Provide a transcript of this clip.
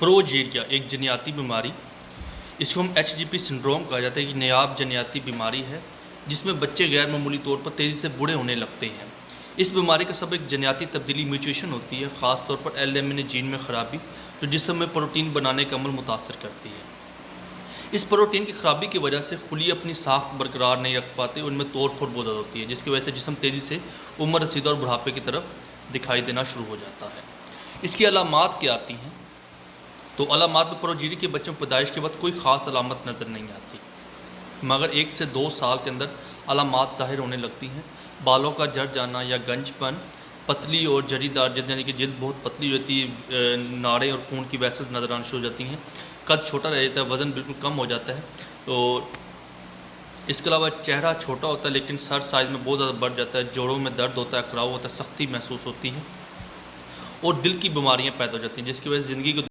Progeria ایک جنیاتی بیماری، اس کو ہم HGP سنڈروم کہا جاتا ہے کہ نایاب جنیاتی بیماری ہے جس میں بچے غیر معمولی طور پر تیزی سے بوڑھے ہونے لگتے ہیں۔ اس بیماری کا سبب ایک جنیاتی تبدیلی میوٹیشن ہوتی ہے، خاص طور پر LMNA جین میں خرابی جو جسم میں پروٹین بنانے کا عمل متاثر کرتی ہے۔ اس پروٹین کی خرابی کی وجہ سے خلیے اپنی ساخت برقرار نہیں رکھ پاتے، ان میں توڑ پھوڑ بہت زیادہ ہوتی ہے، جس کی وجہ سے جسم تیزی سے عمر رسیدہ اور بڑھاپے کی طرف دکھائی دینا شروع ہو جاتا ہے۔ اس کی علامات کیا آتی ہیں؟ تو علامات میں پروجیری کے بچوں پیدائش کے بعد کوئی خاص علامت نظر نہیں آتی، مگر 1 سے 2 سال کے اندر علامات ظاہر ہونے لگتی ہیں۔ بالوں کا جھڑ جانا یا گنج پن، پتلی اور جری دار جلد، یعنی کہ جلد بہت پتلی ہوتی ہے، ناڑیں اور خون کی ویسز نظر آنا شروع ہو جاتی ہیں، قد چھوٹا رہ جاتا ہے، وزن بالکل کم ہو جاتا ہے، اور اس کے علاوہ چہرہ چھوٹا ہوتا ہے لیکن سر سائز میں بہت زیادہ بڑھ جاتا ہے، جوڑوں میں درد ہوتا ہے، اکراؤ ہوتا ہے، سختی محسوس ہوتی ہے، اور دل کی بیماریاں پیدا ہو جاتی ہیں جس کی وجہ سے زندگی کو